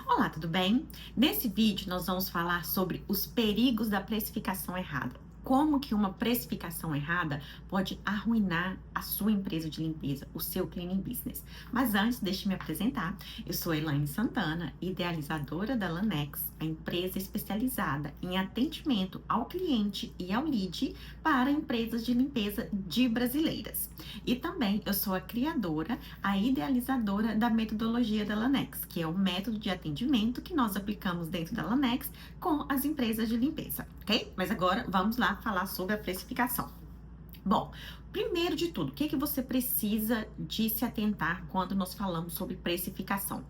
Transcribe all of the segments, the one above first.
Olá, tudo bem? Nesse vídeo nós vamos falar sobre os perigos da precificação errada. Como que uma precificação errada pode arruinar a sua empresa de limpeza, o seu cleaning business. Mas antes, deixe me apresentar. Eu sou Elaine Santana, idealizadora da Lanex, a empresa especializada em atendimento ao cliente e ao lead para empresas de limpeza de brasileiras. E também eu sou a criadora, a idealizadora da metodologia da Lanex, que é o método de atendimento que nós aplicamos dentro da Lanex com as empresas de limpeza, ok? Mas agora vamos lá falar sobre a precificação. Bom, primeiro de tudo, o que você precisa de se atentar quando nós falamos sobre precificação?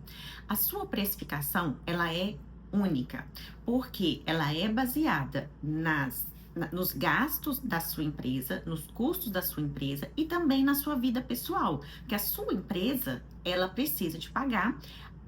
A sua precificação, ela é única, porque ela é baseada nos gastos da sua empresa, nos custos da sua empresa e também na sua vida pessoal, que a sua empresa, ela precisa de pagar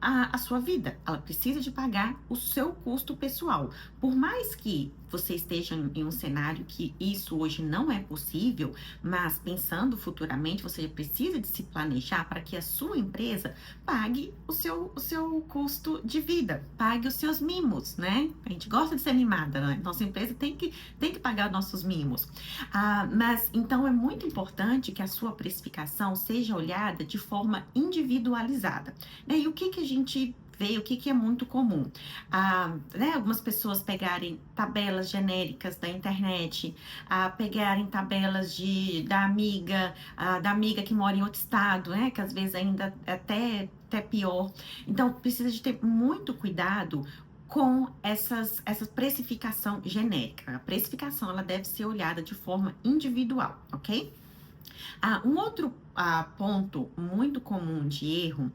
a sua vida, ela precisa de pagar o seu custo pessoal. Por mais que você esteja em um cenário que isso hoje não é possível, mas pensando futuramente, você precisa de se planejar para que a sua empresa pague o seu custo de vida, pague os seus mimos, né? A gente gosta de ser mimada, né? Nossa empresa tem que pagar nossos mimos. Mas então é muito importante que a sua precificação seja olhada de forma individualizada. Né? E o que a gente vê, o que é muito comum? Né, algumas pessoas pegarem tabelas genéricas da internet, pegarem tabelas da amiga que mora em outro estado, né? Que às vezes ainda é até pior. Então, precisa de ter muito cuidado com essa precificação genérica. A precificação, ela deve ser olhada de forma individual, ok? Um outro ponto muito comum de erro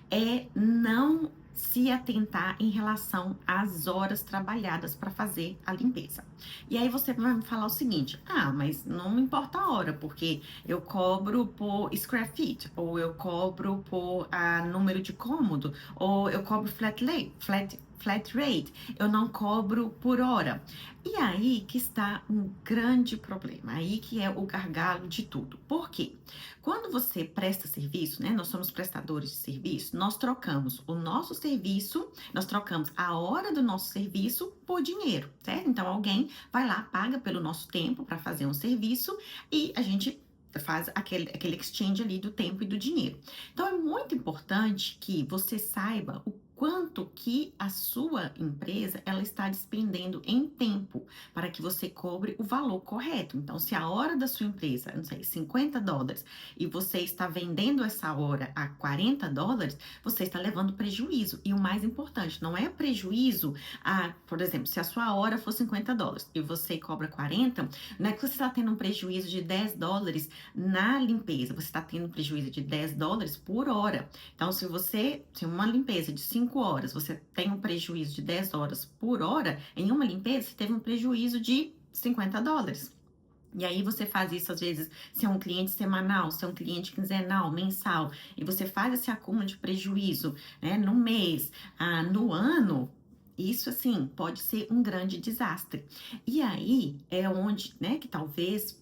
é não se atentar em relação às horas trabalhadas para fazer a limpeza. E aí você vai me falar o seguinte: mas não importa a hora, porque eu cobro por square feet, ou eu cobro por número de cômodo, ou eu cobro flat rate, eu não cobro por hora. E aí que está um grande problema, aí que é o gargalo de tudo. Por quê? Quando você presta serviço, né, nós somos prestadores de serviço, nós trocamos o nosso serviço, nós trocamos a hora do nosso serviço por dinheiro, certo? Então alguém vai lá, paga pelo nosso tempo para fazer um serviço e a gente faz aquele exchange ali do tempo e do dinheiro. Então é muito importante que você saiba o quanto que a sua empresa ela está despendendo em tempo para que você cobre o valor correto. Então, se a hora da sua empresa, não sei, $50 e você está vendendo essa hora a $40, você está levando prejuízo. E o mais importante, não é prejuízo, por exemplo, se a sua hora for $50 e você cobra 40, não é que você está tendo um prejuízo de $10 na limpeza, você está tendo um prejuízo de $10 por hora. Então, se uma limpeza de 5 horas, você tem um prejuízo de 10 horas por hora, em uma limpeza você teve um prejuízo de $50. E aí você faz isso, às vezes, se é um cliente semanal, se é um cliente quinzenal, mensal, e você faz esse acúmulo de prejuízo, né, no mês, no ano. Isso, assim, pode ser um grande desastre. E aí é onde, né, que talvez,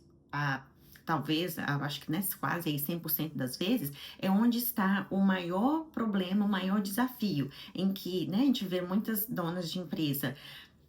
eu acho que, né, quase aí 100% das vezes, é onde está o maior problema, o maior desafio, em que, né, a gente vê muitas donas de empresa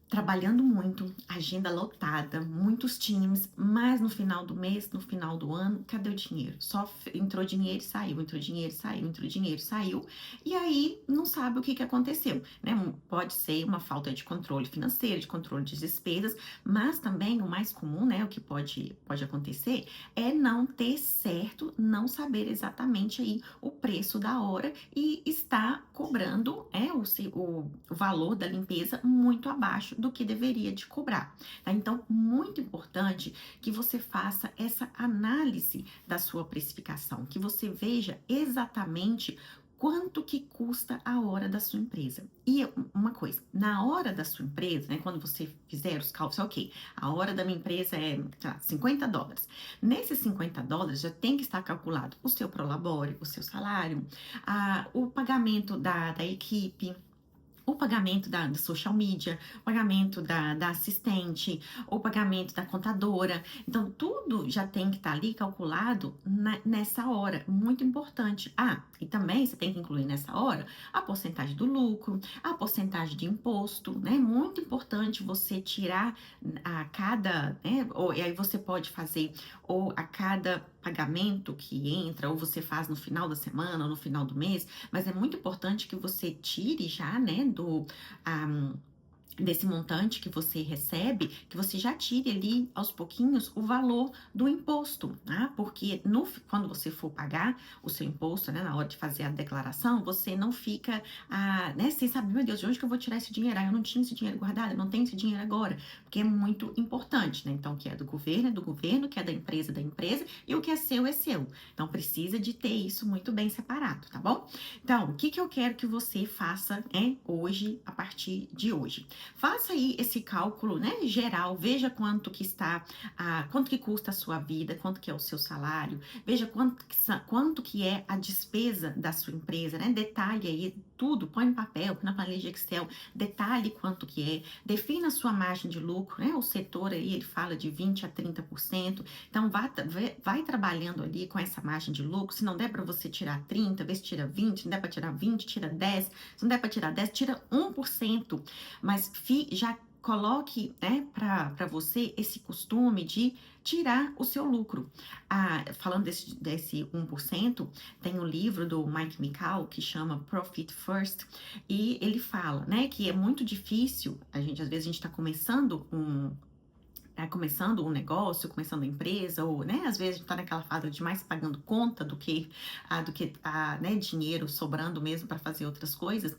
trabalhando muito, agenda lotada, muitos times, mas no final do mês, no final do ano, cadê o dinheiro? Só entrou dinheiro e saiu, entrou dinheiro e saiu, entrou dinheiro e saiu, e aí não sabe o que aconteceu, né? Pode ser uma falta de controle financeiro, de controle de despesas, mas também o mais comum, né, o que pode acontecer é não ter certo, não saber exatamente aí o preço da hora e estar cobrando o valor da limpeza muito abaixo do que deveria de cobrar, tá? Então, muito importante que você faça essa análise da sua precificação, que você veja exatamente quanto que custa a hora da sua empresa. E uma coisa, na hora da sua empresa, né, quando você fizer os cálculos, ok, a hora da minha empresa é, sei lá, $50. Nesses $50 já tem que estar calculado o seu prolabore, o seu salário, o pagamento da equipe, o pagamento da social media, o pagamento da assistente, o pagamento da contadora. Então, tudo já tem que estar ali calculado nessa hora. Muito importante. Ah, e também você tem que incluir nessa hora a porcentagem do lucro, a porcentagem de imposto, né? Muito importante você tirar a cada, né? E aí você pode fazer ou a cada pagamento que entra, ou você faz no final da semana, ou no final do mês, mas é muito importante que você tire já, né, ah, desse montante que você recebe, que você já tire ali aos pouquinhos o valor do imposto, tá? Porque quando você for pagar o seu imposto, né, na hora de fazer a declaração, você não fica, né, sem saber, meu Deus, de onde que eu vou tirar esse dinheiro? Eu não tinha esse dinheiro guardado, eu não tenho esse dinheiro agora, porque é muito importante, né? Então, o que é do governo, o que é da empresa, e o que é seu, é seu. Então, precisa de ter isso muito bem separado, tá bom? Então, o que que eu quero que você faça, hoje, a partir de hoje? Faça aí esse cálculo, né, geral, veja quanto que quanto que custa a sua vida, quanto que é o seu salário, veja quanto que é a despesa da sua empresa, né, detalhe aí tudo, põe no papel, põe na planilha de Excel, detalhe quanto que é, defina a sua margem de lucro, né, o setor aí, ele fala de 20 a 30%, então vai trabalhando ali com essa margem de lucro, se não der para você tirar 30, vê se tira 20, se não der para tirar 20, tira 10, se não der para tirar 10, tira 1%, mas já coloque, né, para você esse costume de tirar o seu lucro. Falando desse 1%, tem um livro do Mike Micall que chama Profit First, e ele fala, né, que é muito difícil, às vezes a gente está começando um negócio, começando a empresa, ou, né, às vezes a gente tá naquela fase de mais pagando conta do que né, dinheiro sobrando mesmo para fazer outras coisas,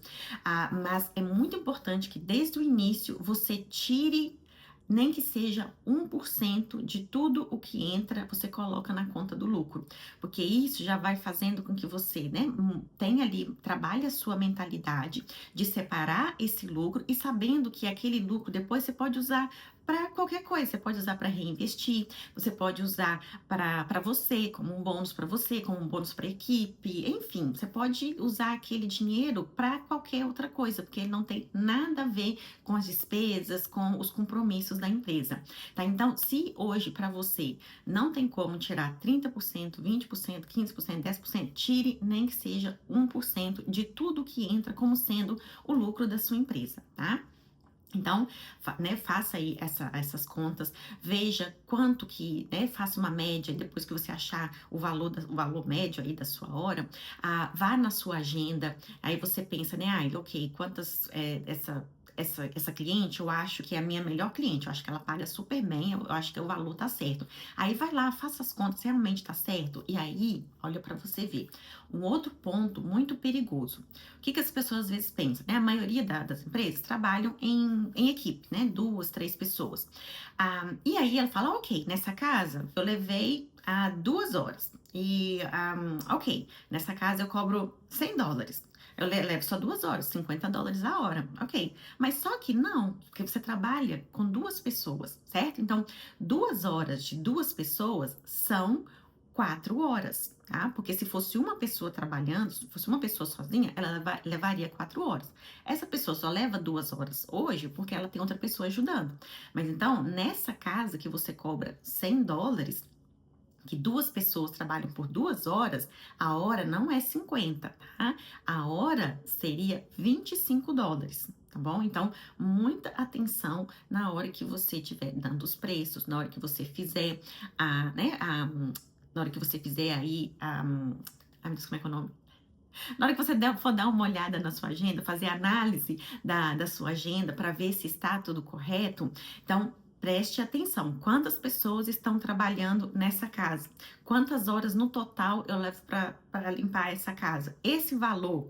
mas é muito importante que desde o início você tire, nem que seja 1% de tudo o que entra, você coloca na conta do lucro, porque isso já vai fazendo com que você, né, tenha ali, trabalhe a sua mentalidade de separar esse lucro e sabendo que aquele lucro depois você pode usar para qualquer coisa, você pode usar para reinvestir, você pode usar para você, como um bônus para você, como um bônus para a equipe, enfim, você pode usar aquele dinheiro para qualquer outra coisa, porque ele não tem nada a ver com as despesas, com os compromissos da empresa, tá? Então, se hoje para você não tem como tirar 30%, 20%, 15%, 10%, tire nem que seja 1% de tudo que entra como sendo o lucro da sua empresa, tá? Então, né, faça aí essas contas, veja quanto que, né, faça uma média, depois que você achar o valor médio aí da sua hora, vá na sua agenda, aí você pensa, né, ok, quantas, essa cliente, eu acho que é a minha melhor cliente, eu acho que ela paga super bem, eu acho que o valor tá certo. Aí vai lá, faça as contas, realmente tá certo, e aí, olha para você ver. Um outro ponto muito perigoso, o que as pessoas às vezes pensam, né? A maioria das empresas trabalham em equipe, né? 2, 3 pessoas. E aí ela fala, ok, nessa casa eu levei 2 horas. E, ok, nessa casa eu cobro $100. Eu levo só 2 horas, $50 a hora, ok. Mas só que não, porque você trabalha com 2 pessoas, certo? Então, 2 horas de 2 pessoas são 4 horas, tá? Porque se fosse uma pessoa trabalhando, se fosse uma pessoa sozinha, ela levaria 4 horas. Essa pessoa só leva 2 horas hoje porque ela tem outra pessoa ajudando. Mas então, nessa casa que você cobra $100, que 2 pessoas trabalham por 2 horas, a hora não é 50, tá? A hora seria $25, tá bom? Então, muita atenção na hora que você estiver dando os preços, na hora que você fizer na hora que você fizer aí, meu Deus, como é que é o nome? Na hora que você for dar uma olhada na sua agenda, fazer análise da sua agenda para ver se está tudo correto, então preste atenção. Quantas pessoas estão trabalhando nessa casa? Quantas horas no total eu levo para limpar essa casa?Esse valor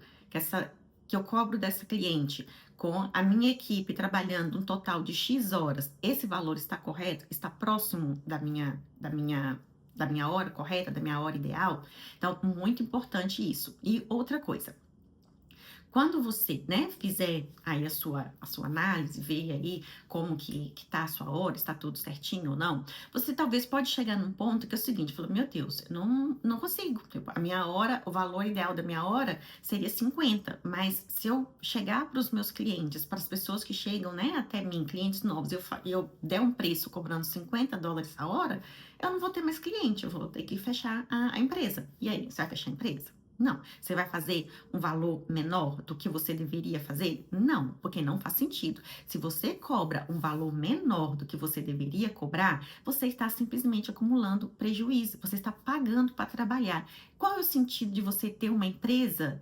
que eu cobro dessa cliente com a minha equipe trabalhando um total de X horas, esse valor está correto? Está próximo da minha hora correta, da minha hora ideal? Então, muito importante isso. E outra coisa, Quando você, né, fizer aí a sua análise, ver aí como que tá a sua hora, está tudo certinho ou não, você talvez pode chegar num ponto que é o seguinte, falou, meu Deus, eu não consigo, tipo, a minha hora, o valor ideal da minha hora seria 50, mas se eu chegar para os meus clientes, para as pessoas que chegam, né, até mim, clientes novos, eu der um preço cobrando US$ 50 a hora, eu não vou ter mais cliente, eu vou ter que fechar a empresa. E aí, você vai fechar a empresa? Não. Você vai fazer um valor menor do que você deveria fazer? Não, porque não faz sentido. Se você cobra um valor menor do que você deveria cobrar, você está simplesmente acumulando prejuízo, você está pagando para trabalhar. Qual é o sentido de você ter uma empresa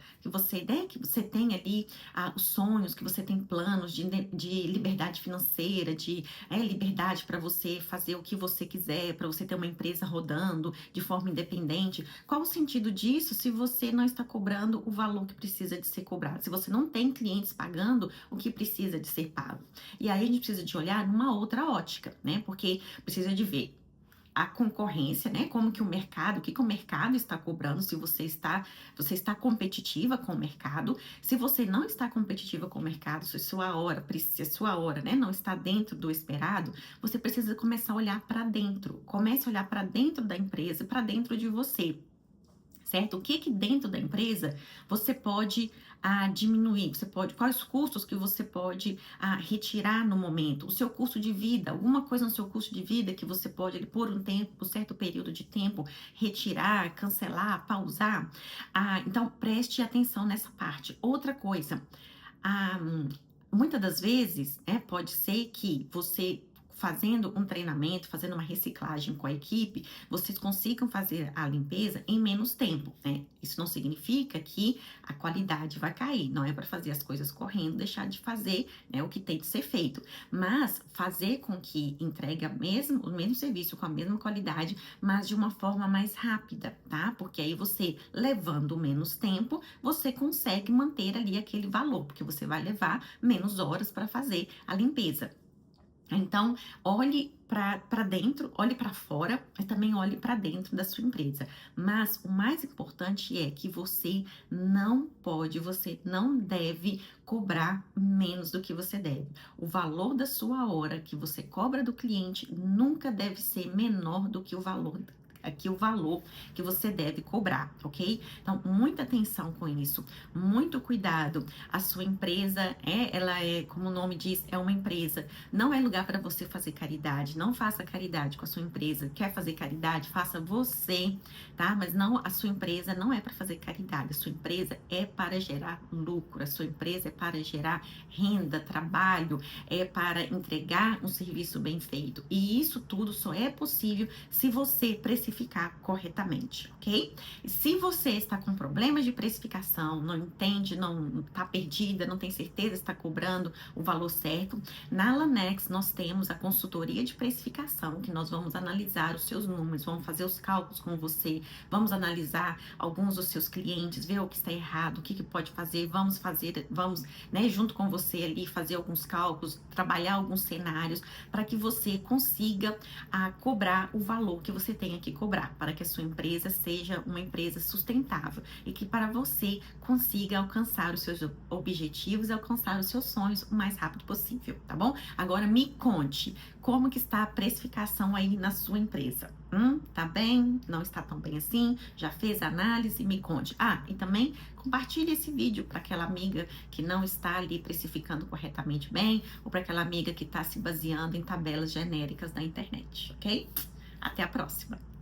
né, que você tem ali os sonhos, que você tem planos de liberdade financeira, de liberdade para você fazer o que você quiser, para você ter uma empresa rodando de forma independente? Qual o sentido disso se você não está cobrando o valor que precisa de ser cobrado? Se você não tem clientes pagando o que precisa de ser pago? E aí a gente precisa de olhar numa outra ótica, né? Porque precisa de ver a concorrência, né? Como que o que o mercado está cobrando, se você está competitiva com o mercado. Se você não está competitiva com o mercado, se a sua hora, né, não está dentro do esperado, você precisa começar a olhar para dentro. Comece a olhar para dentro da empresa, para dentro de você. Certo? O que dentro da empresa você pode diminuir? Quais custos que você pode retirar no momento? O seu custo de vida, alguma coisa no seu custo de vida que você pode, por um tempo, por certo período de tempo, retirar, cancelar, pausar? Então, preste atenção nessa parte. Outra coisa, ah, muitas das vezes, pode ser que você fazendo um treinamento, fazendo uma reciclagem com a equipe, vocês consigam fazer a limpeza em menos tempo, né? Isso não significa que a qualidade vai cair, não é para fazer as coisas correndo, deixar de fazer, né, o que tem de ser feito, mas fazer com que entregue o mesmo serviço com a mesma qualidade, mas de uma forma mais rápida, tá? Porque aí você, levando menos tempo, você consegue manter ali aquele valor, porque você vai levar menos horas para fazer a limpeza. Então, olhe para dentro, olhe para fora, mas também olhe para dentro da sua empresa. Mas o mais importante é que você não deve cobrar menos do que você deve. O valor da sua hora que você cobra do cliente nunca deve ser menor do que o valor que você deve cobrar, ok? Então, muita atenção com isso, muito cuidado. A sua empresa ela é, como o nome diz, é uma empresa. Não é lugar para você fazer caridade. Não faça caridade com a sua empresa. Quer fazer caridade? Faça você, tá? Mas não, a sua empresa não é para fazer caridade. A sua empresa é para gerar lucro. A sua empresa é para gerar renda, trabalho, é para entregar um serviço bem feito. E isso tudo só é possível se você precificar corretamente, ok? E se você está com problemas de precificação, não entende, não está perdida, não tem certeza se está cobrando o valor certo, na Lanex nós temos a consultoria de precificação, que nós vamos analisar os seus números, vamos fazer os cálculos com você, vamos analisar alguns dos seus clientes, ver o que está errado, o que pode fazer, vamos, né, junto com você ali, fazer alguns cálculos, trabalhar alguns cenários, para que você consiga cobrar o valor que você tenha que cobrar, para que a sua empresa seja uma empresa sustentável e que para você consiga alcançar os seus objetivos e alcançar os seus sonhos o mais rápido possível, tá bom? Agora me conte, como que está a precificação aí na sua empresa? Tá bem? Não está tão bem assim? Já fez a análise? Me conte. E também compartilhe esse vídeo para aquela amiga que não está ali precificando corretamente bem, ou para aquela amiga que está se baseando em tabelas genéricas da internet, ok? Até a próxima!